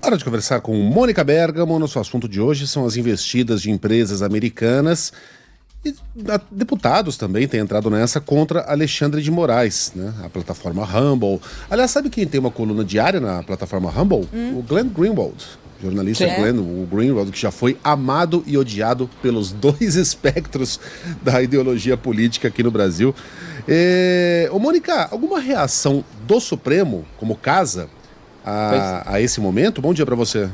Hora de conversar com Mônica Bergamo. Nosso assunto de hoje são as investidas de empresas americanas. E deputados também têm entrado nessa contra Alexandre de Moraes, né? A plataforma Rumble. Aliás, sabe quem tem uma coluna diária na plataforma Rumble? O Glenn Greenwald. Jornalista Glenn, o Greenwald, que já foi amado e odiado pelos dois espectros da ideologia política aqui no Brasil. Ô Mônica, alguma reação do Supremo, como casa, a esse momento? Bom dia para você.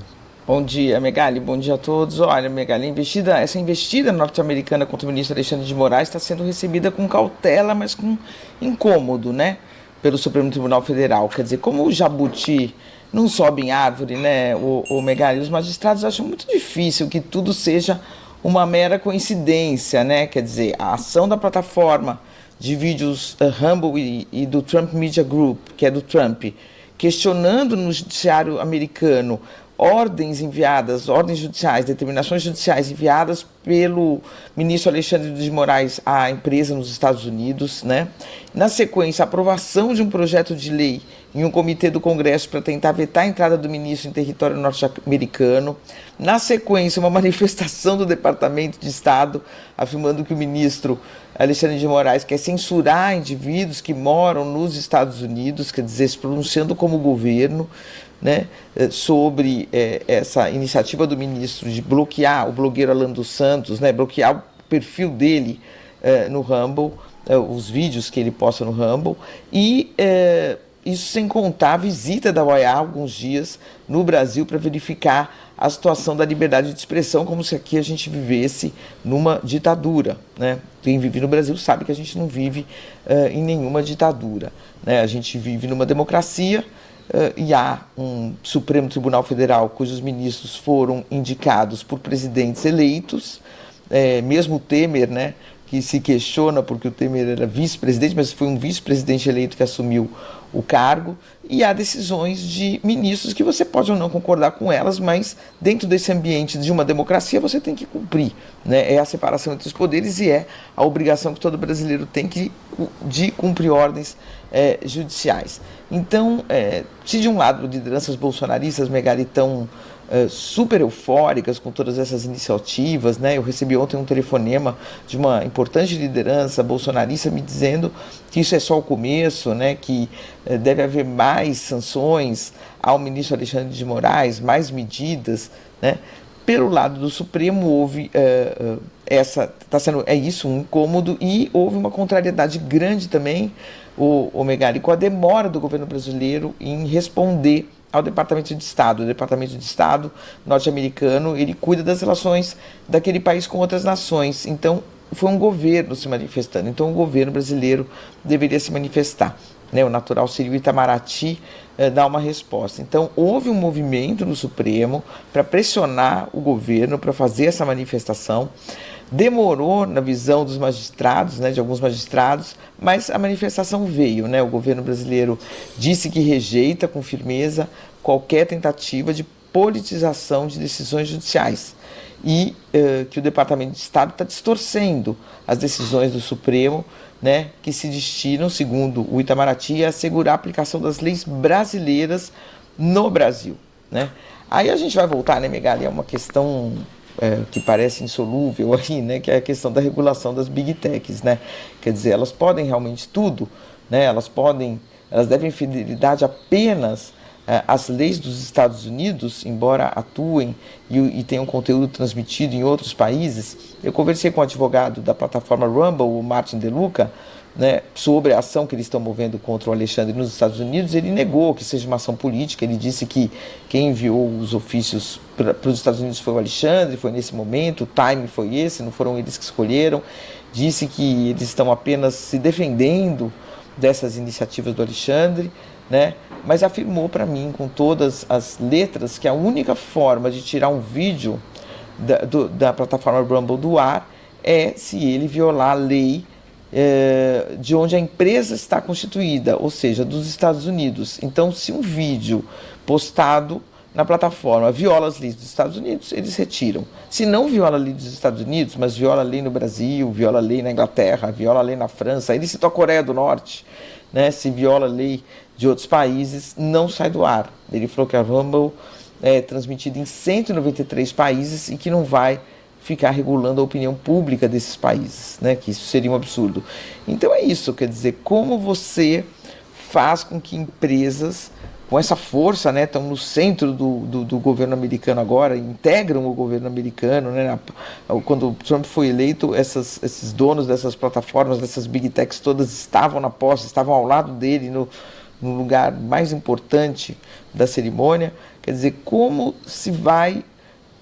Bom dia, Megali. Bom dia a todos. Olha, Megali, essa investida norte-americana contra o ministro Alexandre de Moraes está sendo recebida com cautela, mas com incômodo, né? Pelo Supremo Tribunal Federal. Quer dizer, como o jabuti não sobe em árvore, né, o Megali, os magistrados acham muito difícil que tudo seja uma mera coincidência, né? Quer dizer, a ação da plataforma de vídeos Rumble e do Trump Media Group, que é do Trump, questionando no judiciário americano ordens judiciais, determinações judiciais enviadas pelo ministro Alexandre de Moraes à empresa nos Estados Unidos, né? Na sequência, a aprovação de um projeto de lei em um comitê do Congresso para tentar vetar a entrada do ministro em território norte-americano. Na sequência, uma manifestação do Departamento de Estado afirmando que o ministro Alexandre de Moraes quer censurar indivíduos que moram nos Estados Unidos, quer dizer, se pronunciando como governo, né, sobre essa iniciativa do ministro de bloquear o blogueiro Alan dos Santos, né, bloquear o perfil dele no Rumble, os vídeos que ele posta no Rumble, e isso sem contar a visita da OEA há alguns dias no Brasil para verificar a situação da liberdade de expressão, como se aqui a gente vivesse numa ditadura, né? Quem vive no Brasil sabe que a gente não vive em nenhuma ditadura, né? A gente vive numa democracia, e há um Supremo Tribunal Federal cujos ministros foram indicados por presidentes eleitos, mesmo o Temer, né, que se questiona porque o Temer era vice-presidente, mas foi um vice-presidente eleito que assumiu o cargo, e há decisões de ministros que você pode ou não concordar com elas, mas dentro desse ambiente de uma democracia você tem que cumprir, né? É a separação entre os poderes e é a obrigação que todo brasileiro tem de cumprir ordens judiciais. Então, se de um lado lideranças bolsonaristas, Megali, tão super eufóricas com todas essas iniciativas, né? Eu recebi ontem um telefonema de uma importante liderança bolsonarista me dizendo que isso é só o começo, né? Que deve haver mais sanções ao ministro Alexandre de Moraes, mais medidas, né? Pelo lado do Supremo houve um incômodo, e houve uma contrariedade grande também, o Megali, com a demora do governo brasileiro em responder ao Departamento de Estado. O Departamento de Estado norte-americano, ele cuida das relações daquele país com outras nações. Então, foi um governo se manifestando. Então, o governo brasileiro deveria se manifestar, né? O natural seria o Itamaraty dar uma resposta. Então, houve um movimento no Supremo para pressionar o governo para fazer essa manifestação. Demorou na visão dos magistrados, né, de alguns magistrados, mas a manifestação veio, né? O governo brasileiro disse que rejeita com firmeza qualquer tentativa de politização de decisões judiciais e que o Departamento de Estado está distorcendo as decisões do Supremo, né, que se destinam, segundo o Itamaraty, a assegurar a aplicação das leis brasileiras no Brasil, né? Aí a gente vai voltar, né, Megali, a uma questão que parece insolúvel aí, né, que é a questão da regulação das Big Techs, né? Quer dizer, elas podem realmente tudo, né? Elas devem fidelidade apenas às leis dos Estados Unidos, embora atuem e tenham conteúdo transmitido em outros países. Eu conversei com o advogado da plataforma Rumble, o Martin De Luca, né, sobre a ação que eles estão movendo contra o Alexandre nos Estados Unidos. Ele negou que seja uma ação política. Ele disse que quem enviou os ofícios para os Estados Unidos foi o Alexandre, foi nesse momento, o time foi esse, não foram eles que escolheram. Disse que eles estão apenas se defendendo dessas iniciativas do Alexandre, né? Mas afirmou para mim, com todas as letras, que a única forma de tirar um vídeo da plataforma Rumble do ar é se ele violar a lei de onde a empresa está constituída, ou seja, dos Estados Unidos. Então, se um vídeo postado na plataforma viola as leis dos Estados Unidos, eles retiram. Se não viola a lei dos Estados Unidos, mas viola a lei no Brasil, viola a lei na Inglaterra, viola a lei na França, ele citou a Coreia do Norte, né? Se viola a lei de outros países, não sai do ar. Ele falou que a Rumble transmitida em 193 países e que não vai ficar regulando a opinião pública desses países, né? Que isso seria um absurdo. Então é isso, quer dizer, como você faz com que empresas com essa força, né, estão no centro do governo americano agora, integram o governo americano, né? Quando o Trump foi eleito, esses donos dessas plataformas, dessas big techs todas estavam na posse, estavam ao lado dele no lugar mais importante da cerimônia. Quer dizer, como se vai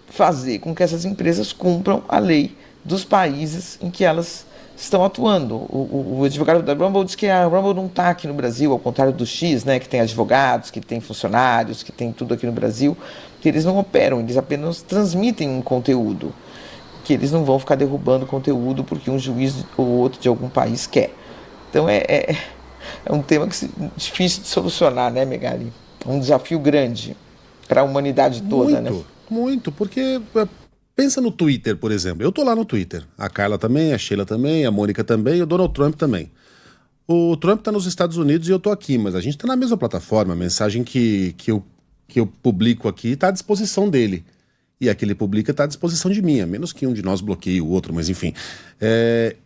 fazer com que essas empresas cumpram a lei dos países em que elas estão atuando. O advogado da Rumble diz que a Rumble não está aqui no Brasil, ao contrário do X, né, que tem advogados, que tem funcionários, que tem tudo aqui no Brasil, que eles não operam, eles apenas transmitem um conteúdo, que eles não vão ficar derrubando conteúdo porque um juiz ou outro de algum país quer. Então é um tema difícil de solucionar, né, Megali? É um desafio grande para a humanidade toda, né? Muito, porque pensa no Twitter, por exemplo. Eu tô lá no Twitter. A Carla também, a Sheila também, a Mônica também e o Donald Trump também. O Trump tá nos Estados Unidos e eu tô aqui, mas a gente tá na mesma plataforma. A mensagem que eu publico aqui tá à disposição dele. E a que ele publica tá à disposição de mim, a menos que um de nós bloqueie o outro, mas enfim.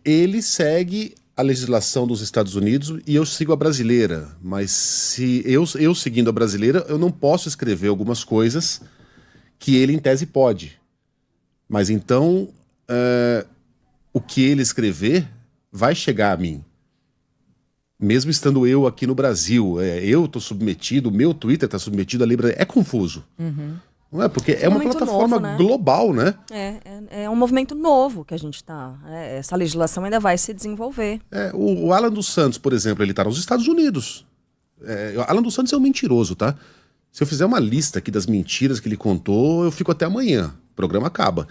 Ele segue a legislação dos Estados Unidos e eu sigo a brasileira. Mas se eu seguindo a brasileira, eu não posso escrever algumas coisas que ele, em tese, pode. Mas então, o que ele escrever vai chegar a mim. Mesmo estando eu aqui no Brasil. Eu estou submetido, o meu Twitter está submetido à lei brasileira. É confuso. Uhum. Não é? Porque é uma plataforma novo, né? Global, né? É um movimento novo que a gente está. Essa legislação ainda vai se desenvolver. O Alan dos Santos, por exemplo, ele está nos Estados Unidos. Alan dos Santos é um mentiroso, tá? Se eu fizer uma lista aqui das mentiras que ele contou, eu fico até amanhã. O programa acaba.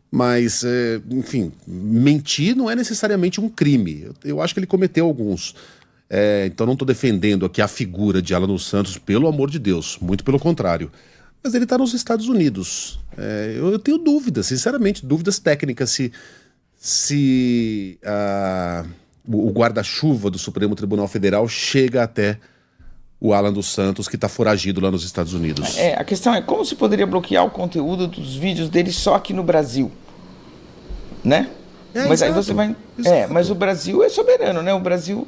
Mas, enfim, mentir não é necessariamente um crime. Eu acho que ele cometeu alguns. Então não estou defendendo aqui a figura de Alan dos Santos, pelo amor de Deus. Muito pelo contrário. Mas ele está nos Estados Unidos. Eu tenho dúvidas, sinceramente, dúvidas técnicas se o guarda-chuva do Supremo Tribunal Federal chega até o Alan dos Santos, que está foragido lá nos Estados Unidos. A questão é como se poderia bloquear o conteúdo dos vídeos dele só aqui no Brasil, né? Mas exato, aí você vai... exato. Mas o Brasil é soberano, né? O Brasil...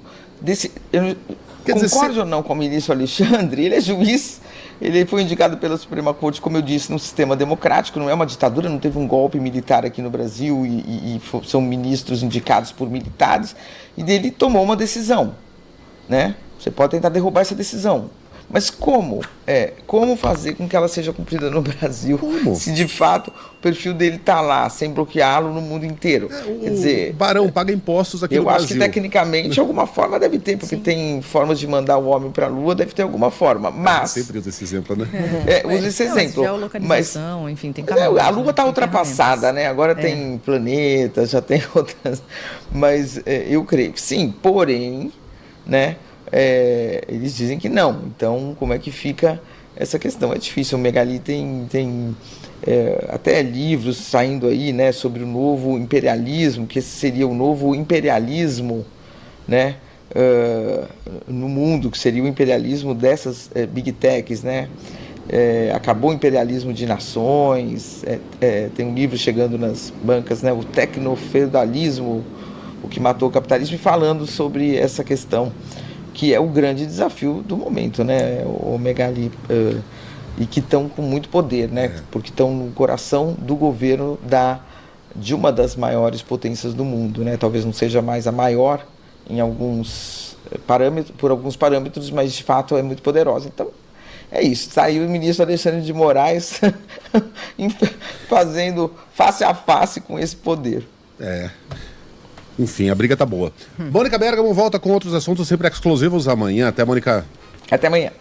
Concordo ou não com o ministro Alexandre, ele é juiz, ele foi indicado pela Suprema Corte, como eu disse, num sistema democrático, não é uma ditadura, não teve um golpe militar aqui no Brasil e são ministros indicados por militares, e ele tomou uma decisão, né? Você pode tentar derrubar essa decisão, mas como fazer com que ela seja cumprida no Brasil? Como? Se de fato o perfil dele está lá, sem bloqueá-lo no mundo inteiro. Quer dizer, Barão paga impostos aqui no Brasil. Eu acho que tecnicamente alguma forma deve ter, porque sim, tem formas de mandar o homem para a Lua, deve ter alguma forma, mas... Sempre usa esse exemplo, né? Usa esse exemplo. Geolocalização, enfim, tem a Lua está ultrapassada, né? Agora tem planetas, já tem outras... Mas eu creio que sim, porém, né? Eles dizem que não. Então, como é que fica essa questão? É difícil. O Megali tem até livros saindo aí, né, sobre o novo imperialismo, que esse seria o novo imperialismo, né, no mundo, que seria o imperialismo dessas big techs, né? Acabou o imperialismo de nações. Tem um livro chegando nas bancas, né, o tecnofeudalismo, o que matou o capitalismo, e falando sobre essa questão, que é o grande desafio do momento, né, o Megali, e que estão com muito poder, né, porque estão no coração do governo de uma das maiores potências do mundo, né, talvez não seja mais a maior em alguns parâmetros, por alguns parâmetros, mas de fato é muito poderosa. Então é isso, saiu o ministro Alexandre de Moraes fazendo face a face com esse poder. Enfim, a briga tá boa. Mônica Bergamo volta com outros assuntos sempre exclusivos amanhã. Até, Mônica. Até amanhã.